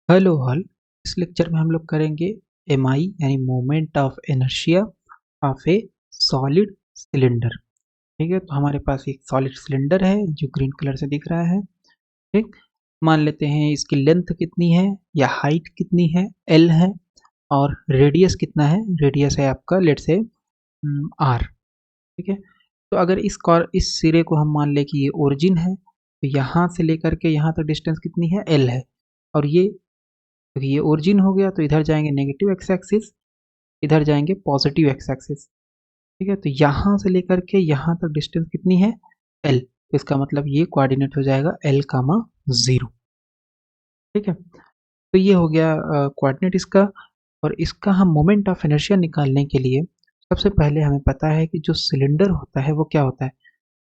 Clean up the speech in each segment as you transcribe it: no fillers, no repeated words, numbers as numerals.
Hello all. इस lecture में हम लोग करेंगे एमआई यानी moment of inertia of a solid cylinder. ठीक है, तो हमारे पास एक सॉलिड सिलेंडर है जो ग्रीन कलर से दिख रहा है। ठीक, मान लेते हैं इसकी लेंथ कितनी है या हाइट कितनी है, एल है, और रेडियस कितना है, रेडियस है आपका लेट से आर। ठीक है, तो अगर इस सिरे को हम मान ले कि ये ओरिजिन है, तो यहाँ से लेकर के यहाँ तक डिस्टेंस कितनी है, एल है। और ये क्योंकि ये ओरिजिन हो गया तो इधर जाएंगे नेगेटिव एक्स एक्सिस, इधर जाएंगे पॉजिटिव एक्स एक्सिस। ठीक है, तो यहाँ से लेकर के यहाँ तक डिस्टेंस कितनी है, एल। तो इसका मतलब ये कोऑर्डिनेट हो जाएगा एल कामा 0। ठीक है, तो ये हो गया कोऑर्डिनेट इसका। और इसका हम मोमेंट ऑफ इनर्शिया निकालने के लिए सबसे पहले हमें पता है कि जो सिलेंडर होता है वो क्या होता है।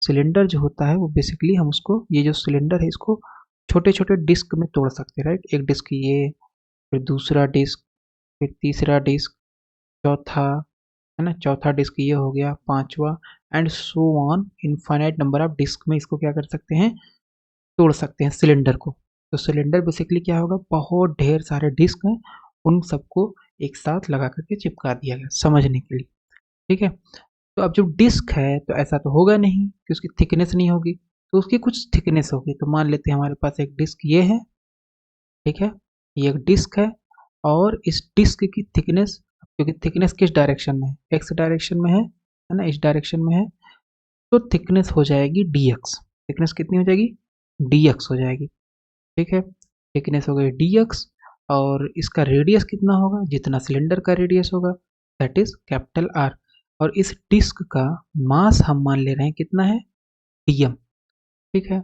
सिलेंडर जो होता है वो बेसिकली हम उसको, ये जो सिलेंडर है इसको छोटे छोटे डिस्क में तोड़ सकते हैं, राइट। एक डिस्क ये, फिर दूसरा डिस्क, फिर तीसरा डिस्क, चौथा, है ना, चौथा डिस्क ये हो गया, पांचवा, and so on infinite number of disc में इसको क्या कर सकते हैं, तोड़ सकते हैं सिलेंडर को। तो सिलेंडर बेसिकली क्या होगा, बहुत ढेर सारे डिस्क हैं, उन सबको एक साथ लगा करके चिपका दिया गया समझने के लिए। ठीक है, तो अब जो डिस्क है तो ऐसा तो होगा नहीं कि उसकी थिकनेस नहीं होगी, तो उसकी कुछ थिकनेस होगी। तो मान लेते हैं हमारे पास एक डिस्क ये है। ठीक है, ये एक डिस्क है, और इस डिस्क की थिकनेस, क्योंकि थिकनेस किस डायरेक्शन में है, एक्स डायरेक्शन में है ना, इस डायरेक्शन में है, तो थिकनेस हो जाएगी dx। थिकनेस कितनी हो जाएगी, dx हो जाएगी। ठीक है, थिकनेस हो गई dx, और इसका रेडियस कितना होगा, जितना सिलेंडर का रेडियस होगा, दैट इज कैपिटल आर। और इस डिस्क का मास हम मान ले रहे हैं कितना है, dm। ठीक है,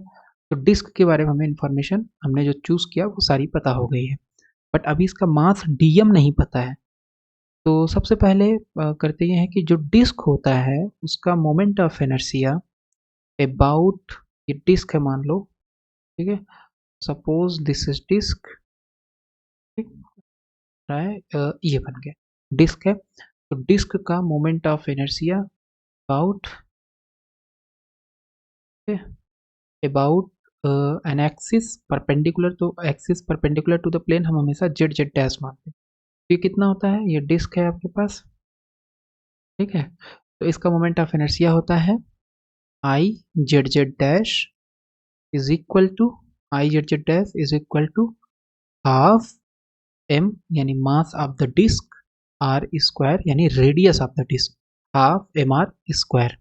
तो डिस्क के बारे में हमें इंफॉर्मेशन, हमने जो चूज किया वो सारी पता हो गई है, बट अभी इसका मास dm नहीं पता है। तो सबसे पहले करते ये हैं कि जो डिस्क होता है उसका मोमेंट ऑफ इनर्शिया अबाउट, ये डिस्क है मान लो। ठीक है, सपोज दिस इज डिस्क। ठीक है, ये बन गया डिस्क है, तो डिस्क का moment of inertia about, about an axis perpendicular, तो axis perpendicular to the plane हम हमेशा जेड जेड डैश मानते हैं। तो ये कितना होता है, ये डिस्क है आपके पास। ठीक है, तो इसका मोमेंट ऑफ इनर्शिया होता है I Z Z dash is equal to, I Z Z dash is equal to half M यानी mass of the disc, R square यानी radius of the disc, half M R square.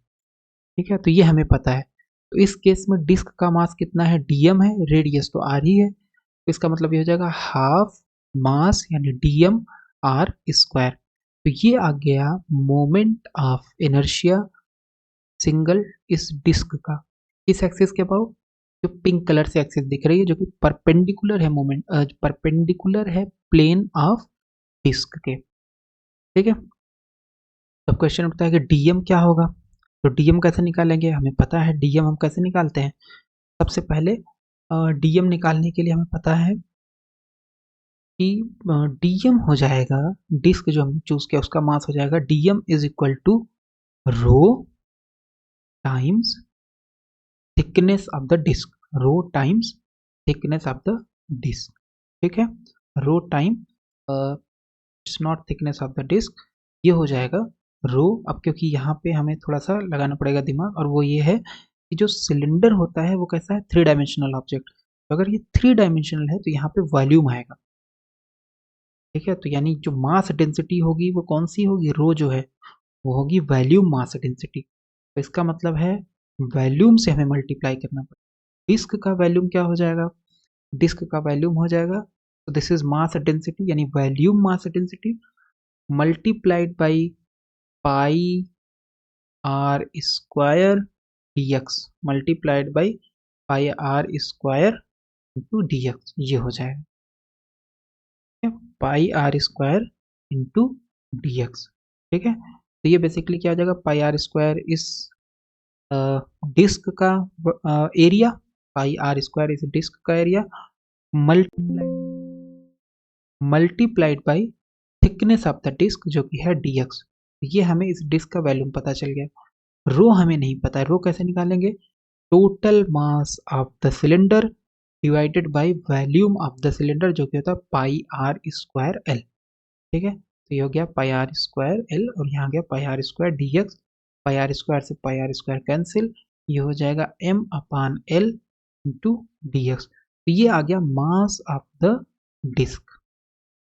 ठीक है, तो ये हमें पता है। तो इस केस में डिस्क का मास कितना है, डीएम है, रेडियस तो आर ही है, तो इसका मतलब ये हो जाएगा हाफ मास यानी डीएम आर स्क्वायर। तो ये आ गया मोमेंट ऑफ इनर्शिया सिंगल इस डिस्क का, इस एक्सिस के अबाउट, जो पिंक कलर से एक्सिस दिख रही है, जो कि परपेंडिकुलर है मोमेंट, परपेंडिकुलर है प्लेन ऑफ डिस्क के। ठीक है, तो क्वेश्चन उठता है कि डीएम क्या होगा। तो डीएम कैसे निकालेंगे, हमें पता है डीएम हम कैसे निकालते हैं। सबसे पहले डीएम निकालने के लिए हमें पता है कि डीएम हो जाएगा, डिस्क जो हमने चूज किया उसका मास हो जाएगा DM is equal to rho times thickness of the disc, rho times thickness of the disc. ठीक है, rho time it's not thickness of the disc, ये हो जाएगा रो। अब क्योंकि यहाँ पे हमें थोड़ा सा लगाना पड़ेगा दिमाग, और वो ये है कि जो सिलेंडर होता है वो कैसा है, थ्री डायमेंशनल ऑब्जेक्ट। तो अगर ये थ्री डायमेंशनल है तो यहाँ पे वॉल्यूम आएगा। ठीक है, तो यानी जो मास डेंसिटी होगी वो कौन सी होगी, रो जो है वो होगी वॉल्यूम मास डेंसिटी। तो इसका मतलब है वॉल्यूम से हमें मल्टीप्लाई करना पड़ेगा। डिस्क का वॉल्यूम क्या हो जाएगा, डिस्क का वॉल्यूम हो जाएगा, तो दिस इज मास डेंसिटी यानी volume mass density multiplied by pi R square dx, multiplied by pi R square into dx, ये हो जाएगा pi R square into dx। ठीक है, तो ये बेसिकली क्या हो जाएगा, पाई आर स्क्वायर इस डिस्क का एरिया, पाई आर स्क्वायर इस डिस्क का area, multiplied by thickness of the disc जो कि है dx। ये हमें इस डिस्क का वैल्यूम पता चल गया। रो हमें नहीं पता है, रो कैसे निकालेंगे, total mass of the cylinder divided by volume of the cylinder, जो कि होता है पाई आर स्क्वायर एल। ठीक है, तो ये हो गया पाई आर स्क्वायर एल और यहाँ गया pi R square D X. Pi R square से पाई आर स्क्वायर कैंसिल, ये हो जाएगा M upon L into D X. तो ये आ गया मास ऑफ द डिस्क,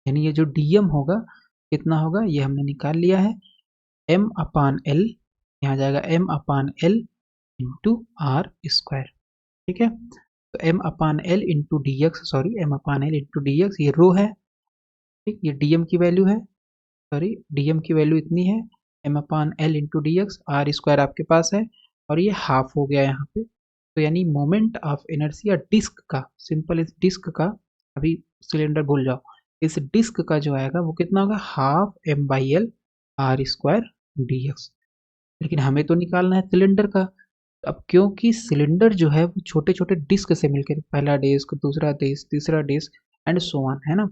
यानी ये जो डीएम होगा कितना होगा ये हमने निकाल लिया है, एम अपान एल, यहाँ जाएगा M upon L into R square. ठीक है, तो M upon L into D X, sorry M upon L into D X ये रो है। ठीक, ये डीएम की वैल्यू है, सॉरी डीएम की वैल्यू इतनी है, M upon L into D X, R square आपके पास है और ये हाफ हो गया यहाँ पे। तो यानी मोमेंट ऑफ इनर्शिया डिस्क का, सिंपल इस डिस्क का, अभी सिलेंडर भूल जाओ, इस डिस्क का जो आएगा वो कितना होगा, half M by L R square D X. लेकिन हमें तो निकालना है सिलेंडर का। अब क्योंकि सिलेंडर जो है वो छोटे छोटे डिस्क से मिलकर, पहला डिस्क, दूसरा डिस्क, तीसरा डिस्क एंड सो ऑन, है ना।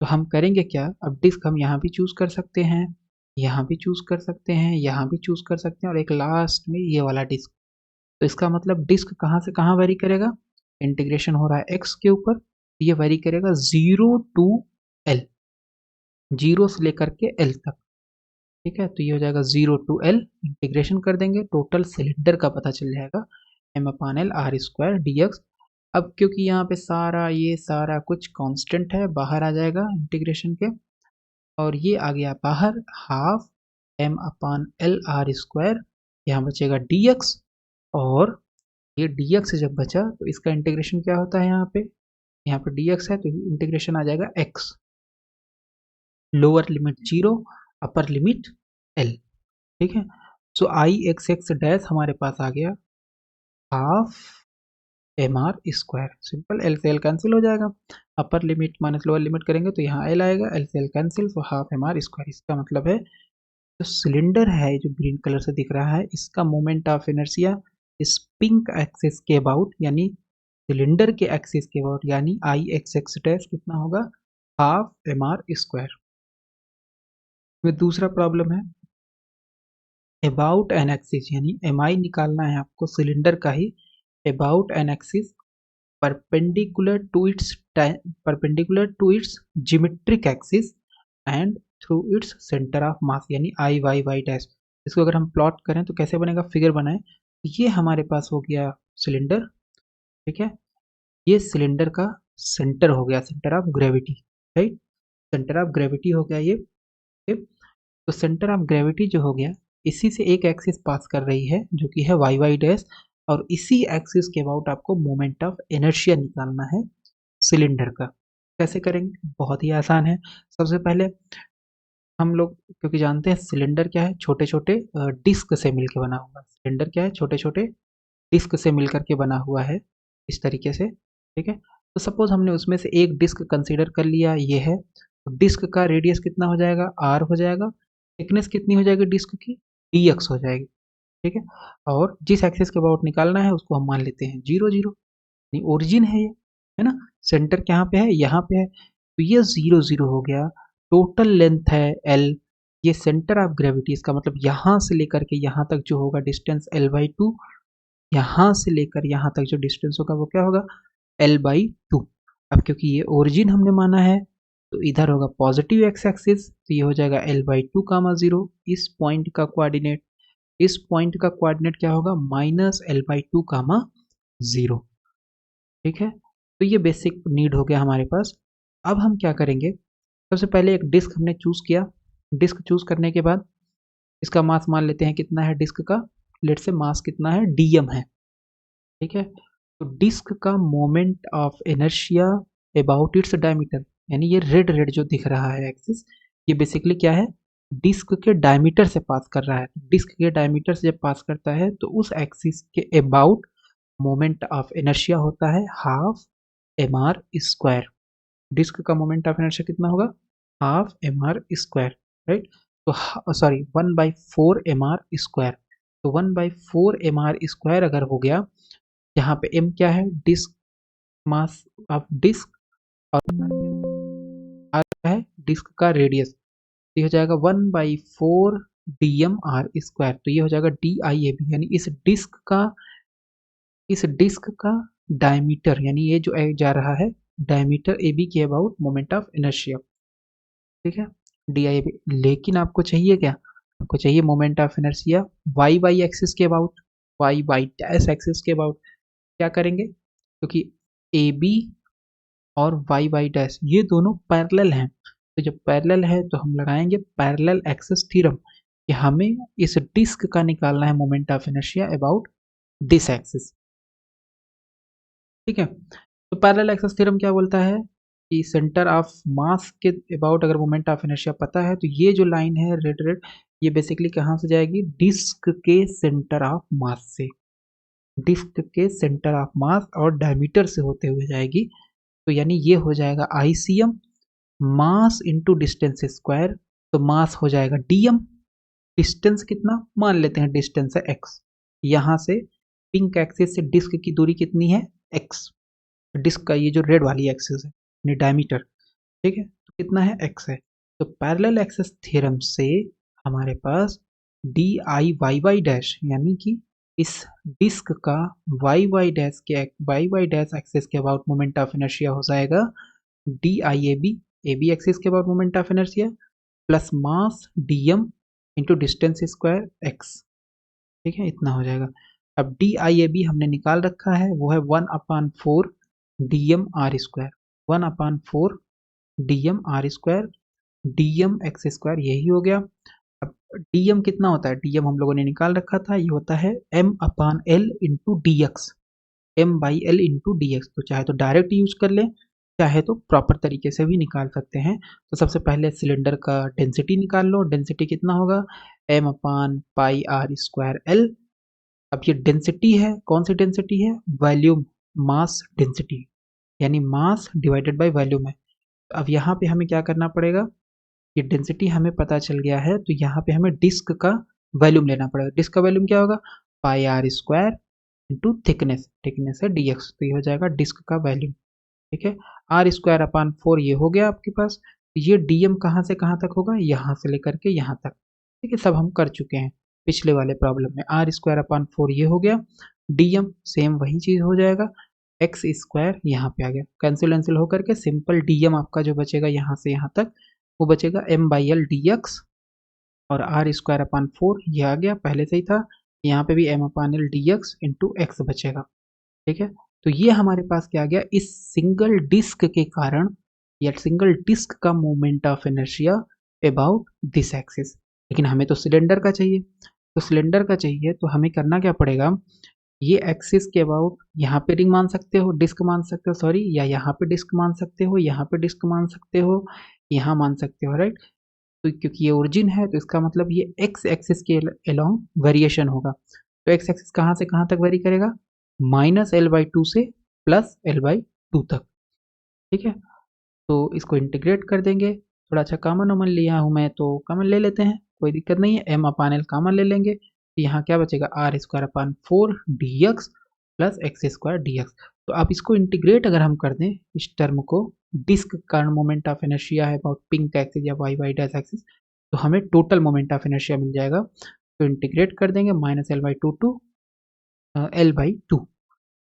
तो हम करेंगे क्या, अब डिस्क हम यहाँ भी चूज कर सकते हैं, यहाँ भी चूज कर सकते हैं, यहाँ भी चूज कर सकते हैं और एक लास्ट में ये वाला डिस्क। तो इसका मतलब डिस्क कहाँ से कहाँ वेरी करेगा, इंटीग्रेशन हो रहा है एक्स के ऊपर, ये वेरी करेगा 0 टू एल, 0 से लेकर के एल तक। ठीक है, तो ये हो जाएगा 0 टू एल, इंटीग्रेशन कर देंगे, टोटल सिलेंडर का पता चल जाएगा, M upon L R square D X. अब क्योंकि यहाँ पे सारा ये सारा कुछ कांस्टेंट है, बाहर आ जाएगा इंटीग्रेशन के, और ये आ गया बाहर half M upon L R square, यहाँ बचेगा डी एक्स, और ये डी एक्स जब बचा तो इसका इंटीग्रेशन क्या होता है, यहाँ पे डी एक्स है तो इंटीग्रेशन आ जाएगा X, lower limit 0, upper limit L. ठीक है, so I X X dash हमारे पास आ गया half M R square, simple, L से एल कैंसिल हो जाएगा, upper limit minus lower limit करेंगे तो यहाँ एल आएगा, एल से एल कैंसिल, तो हाफ एम आर स्क्वायर। इसका मतलब है जो सिलेंडर है जो ग्रीन कलर से दिख रहा है, इसका मोमेंट ऑफ इनर्शिया इस पिंक एक्सिस के अबाउट, यानी सिलेंडर के एक्सिस के अबाउट, यानी आई एक्स एक्स डैश कितना होगा, हाफ एम आर स्क्वायर। में दूसरा प्रॉब्लम है अबाउट एन एक्सिस, यानी एम आई निकालना है आपको सिलेंडर का ही, about an axis perpendicular to its geometric axis and through its centre of mass, यानी आई वाई वाई डैश। इसको अगर हम प्लॉट करें तो कैसे बनेगा, फिगर बनाएं, ये हमारे पास हो गया सिलेंडर। ठीक है, ये सिलेंडर का सेंटर हो गया, centre of gravity, right, centre of gravity हो गया ये। तो सेंटर ऑफ ग्रेविटी जो हो गया, इसी से एक एक्सिस पास कर रही है जो कि है वाई वाई डैश, और इसी एक्सिस के अबाउट आपको मोमेंट ऑफ इनर्शिया निकालना है सिलेंडर का। कैसे करेंगे, बहुत ही आसान है। सबसे पहले हम लोग क्योंकि जानते हैं सिलेंडर क्या है, छोटे छोटे डिस्क से मिलकर बना हुआ है, सिलेंडर क्या है, छोटे छोटे डिस्क से मिलकर के बना हुआ है इस तरीके से। ठीक है, तो सपोज हमने उसमें से एक डिस्क कंसीडर कर लिया, ये है, तो डिस्क का रेडियस कितना हो जाएगा, आर हो जाएगा, थिकनेस कितनी हो जाएगी डिस्क की, डी एक्स हो जाएगी। ठीक है, और जिस एक्सिस के अबाउट निकालना है उसको हम मान लेते हैं 0 0, नहीं ओरिजिन है ये, है ना, सेंटर कहाँ पे है, यहाँ पे है, तो ये 0 0 हो गया। टोटल लेंथ है एल, ये सेंटर ऑफ ग्रेविटी, इसका मतलब यहाँ से लेकर के यहाँ तक जो होगा डिस्टेंस एल बाई 2, यहाँ से लेकर यहाँ तक जो डिस्टेंस होगा वो क्या होगा, एल बाई 2। अब क्योंकि ये ओरिजिन हमने माना है तो इधर होगा पॉजिटिव एक्स एक्सिस, तो ये हो जाएगा एल बाई 2 कामा 0, इस पॉइंट का कोऑर्डिनेट, इस पॉइंट का कोऑर्डिनेट क्या होगा, माइनस एल बाई 2 कामा 0। ठीक है, तो ये बेसिक नीड हो गया हमारे पास। अब हम क्या करेंगे, सबसे पहले एक डिस्क हमने चूज किया, डिस्क चूज करने के बाद इसका मास मान लेते हैं कितना है डिस्क का, लेट से मास कितना है, डीएम है। ठीक है, तो डिस्क का moment of inertia about its diameter, यानी ये रेड रेड जो दिख रहा है एक्सिस, ये बेसिकली क्या है, डिस्क के डायमीटर से पास कर रहा है। डिस्क के डायमीटर से जब पास करता है तो उस एक्सिस के अबाउट मोमेंट ऑफ इनर्शिया होता है half M R square. Disc का मोमेंट ऑफ इनर्शिया कितना होगा, half M R square, right, तो सॉरी 1/4 एम आर स्क्वायर, तो 1/4 एम आर स्क्वायर अगर हो गया, यहाँ पे m क्या है, डिस्क मास ऑफ डिस्क, और r क्या है, डिस्क का रेडियस, तो ये हो जाएगा 1/4 dm r स्क्वायर, तो ये हो जाएगा DIAB, यानी इस डिस्क का डायमीटर यानी ये जो जा रहा है डायमीटर ए बी के अबाउट मोमेंट ऑफ इनर्शिया, ठीक है, डी आई ए बी। लेकिन आपको चाहिए क्या, आपको चाहिए moment of inertia Y Y axis के about, Y Y dash axis के अबाउट। क्या करेंगे, क्योंकि ए बी और वाई वाई डैश ये दोनों पैरेलल हैं, तो जब पैरेलल है तो हम लगाएंगे पैरेलल एक्सिस थ्योरम कि हमें इस डिस्क का निकालना है moment of inertia about this axis, ठीक है। तो पैरेलल एक्सिस थ्योरम क्या बोलता है कि सेंटर ऑफ मास के अबाउट अगर मोमेंट ऑफ इनर्शिया पता है तो ये जो लाइन है रेड रेड, ये बेसिकली कहाँ से जाएगी, डिस्क के सेंटर ऑफ मास से, डिस्क के सेंटर ऑफ मास और डायमीटर से होते हुए जाएगी। तो यानी ये हो जाएगा ICM mass into distance square, तो मास हो जाएगा डीएम, डिस्टेंस कितना मान लेते हैं, डिस्टेंस है एक्स, यहाँ से पिंक एक्सिस से डिस्क की दूरी कितनी है एक्स, डिस्क का ये जो रेड वाली एक्सिस है यानी डायमीटर, ठीक है, तो कितना है एक्स है। तो पैरेलल एक्सिस थ्योरम से हमारे पास D I Y Y dash यानी कि इस डिस्क का वाई वाई डैश के वाई वाई डैश एक्सिस के अबाउट मोमेंट ऑफ इनर्शिया हो जाएगा D I A B axis के about moment of inertia plus mass D M into distance square X, ठीक है, इतना हो जाएगा। अब डी आई ए बी हमने निकाल रखा है, वो है 1/4 D M R square, 1/4 D M R square D M X square, यही हो गया। अब डी एम कितना होता है, डी एम हम लोगों ने निकाल रखा था, ये होता है m/l into D X, M by L into D X. तो चाहे तो डायरेक्ट यूज कर लें, चाहे तो प्रॉपर तरीके से भी निकाल सकते हैं। तो सबसे पहले सिलेंडर का डेंसिटी निकाल लो, डेंसिटी कितना होगा m/πr²l। अब ये डेंसिटी है, कौन सी डेंसिटी है, वॉल्यूम मास डेंसिटी, यानी मास डिवाइडेड बाय वॉल्यूम है। अब यहाँ पे हमें क्या करना पड़ेगा, ये डेंसिटी हमें पता चल गया है, तो यहाँ पे हमें डिस्क का वॉल्यूम लेना पड़ेगा। डिस्क का वॉल्यूम क्या होगा, πr² इंटू थिकनेस, थिकनेस है dx, तो ये हो जाएगा डिस्क का वॉल्यूम, ठीक है। r²/4 ये हो गया आपके पास। ये dm कहाँ से कहाँ तक होगा, यहाँ से लेकर के यहाँ तक, ठीक है, सब हम कर चुके हैं पिछले वाले प्रॉब्लम में। r²/4 ये हो गया, dm सेम वही चीज हो जाएगा, एक्स स्क्वायर यहाँ पे आ गया, कैंसिल कैंसिल होकर के सिंपल dm आपका जो बचेगा यहाँ से यहाँ तक वो बचेगा m/l dx, और r²/4 ये आ गया पहले से ही था, यहाँ पे भी m/l dx इंटू एक्स बचेगा, ठीक है। तो ये हमारे पास क्या आ गया, इस सिंगल डिस्क के कारण या सिंगल डिस्क का moment of inertia about this axis. लेकिन हमें तो सिलेंडर का चाहिए, तो सिलेंडर का चाहिए तो हमें करना क्या पड़ेगा, ये एक्सिस के अबाउट यहाँ पे रिंग मान सकते हो, डिस्क मान सकते हो सॉरी, या यहाँ पे डिस्क मान सकते हो, यहाँ पे डिस्क मान सकते हो, यहाँ मान सकते हो, राइट। तो क्योंकि ये ओरिजिन है तो इसका मतलब ये एक्स एक्सिस के अलोंग वेरिएशन होगा। तो एक्स एक्सिस कहाँ से कहाँ तक वेरी करेगा, -l/2 से +l/2 तक, ठीक है। तो इसको इंटीग्रेट कर देंगे, थोड़ा अच्छा कॉमन वमन लिया हूँ मैं तो कॉमन ले लेते हैं, कोई दिक्कत नहीं है, m/l कॉमन ले लेंगे, तो यहाँ क्या बचेगा r²/4 dx plus x² dx। तो आप इसको इंटीग्रेट अगर हम कर दें इस टर्म को, डिस्क का मोमेंट ऑफ इनर्शिया है अबाउट पिंक एक्सिस या वाई वाई डैश एक्सिस, तो हमें टोटल मोमेंट ऑफ इनर्शिया मिल जाएगा। तो इंटीग्रेट कर देंगे -l/2 टू l/2,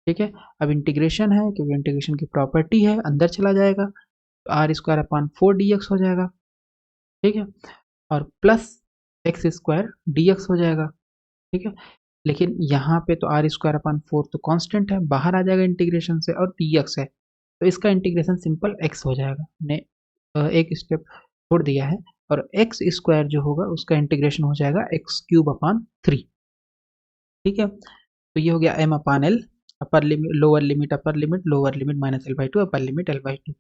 ठीक है। अब इंटीग्रेशन है क्योंकि इंटीग्रेशन की प्रॉपर्टी है, अंदर चला जाएगा तो r²/4 dx हो जाएगा, ठीक है, और प्लस x² dx हो जाएगा, ठीक है। लेकिन यहाँ पे तो r²/4 तो कांस्टेंट है, बाहर आ जाएगा इंटीग्रेशन से, और dx है तो इसका इंटीग्रेशन सिंपल x हो जाएगा, ने एक स्टेप छोड़ दिया है, और x² जो होगा उसका इंटीग्रेशन हो जाएगा x³ 3, ठीक है। तो ये हो गया m/l, upper limit lower limit upper limit lower limit -l/2 upper limit l/2।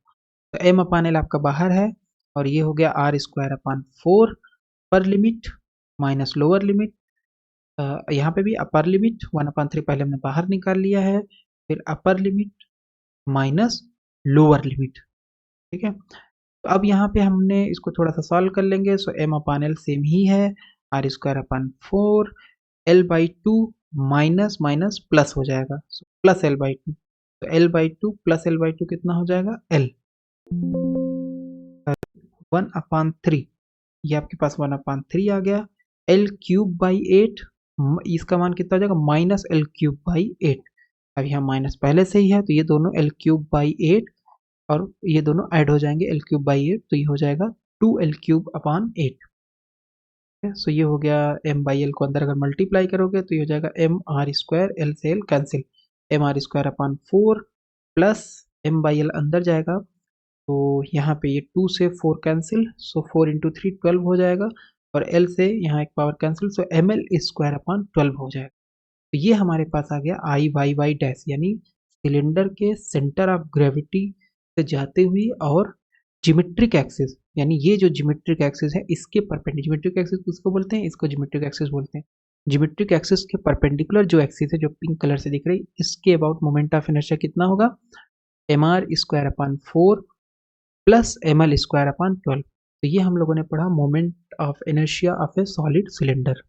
तो m/l आपका बाहर है, और ये हो गया r²/4 अपर लिमिट माइनस लोअर लिमिट, यहाँ पे भी अपर लिमिट 1/3 पहले हमने बाहर निकाल लिया है, फिर अपर लिमिट माइनस लोअर लिमिट, ठीक है। तो अब यहाँ पे हमने इसको थोड़ा सा सॉल्व कर लेंगे, सो m/l सेम ही है, r²/4 l/2 minus minus plus हो जाएगा, प्लस l/2, तो l/2 प्लस l/2 कितना हो जाएगा l, 1/3, ये आपके पास 1/3 आ गया, l³ 8, इसका मान कितना हो जाएगा -l³ 8, अब यहाँ माइनस पहले से ही है तो ये दोनों एल क्यूब बाई 8 और ये दोनों ऐड हो जाएंगे एल क्यूब बाई 8 तो ये हो जाएगा 2 एल क्यूब अपॉन 8। सो ये हो गया एम बाई एल को अंदर अगर मल्टीप्लाई करोगे तो ये हो जाएगा एम आर स्क्वायर, एल से L cancel, M R square upon 4 plus M by L अंदर जाएगा तो यहाँ पे ये 2 से 4 कैंसिल, सो 4 इंटू 3 12 हो जाएगा और एल से यहाँ एक पावर कैंसिल, सो एम एल स्क्वायर अपॉन 12 हो जाएगा। तो ये हमारे पास आ गया आई वाई वाई डैश, यानी सिलेंडर के सेंटर ऑफ ग्रेविटी से जाते हुए और जिमेट्रिक एक्सिस, यानी ये जो जिमेट्रिक एक्सिस है इसके परपेंडिकुलर, जिमेट्रिक एक्सिस किसको बोलते हैं, इसको जिमेट्रिक एक्सिस बोलते हैं। जिमेट्रिक एक्सिस के परपेंडिकुलर जो एक्सिस है जो पिंक कलर से दिख रही है इसके अबाउट मोमेंट ऑफ इनर्शिया कितना होगा, M R square upon 4 plus M L square upon 12। तो ये हम लोगों ने पढ़ा moment of inertia of a solid cylinder.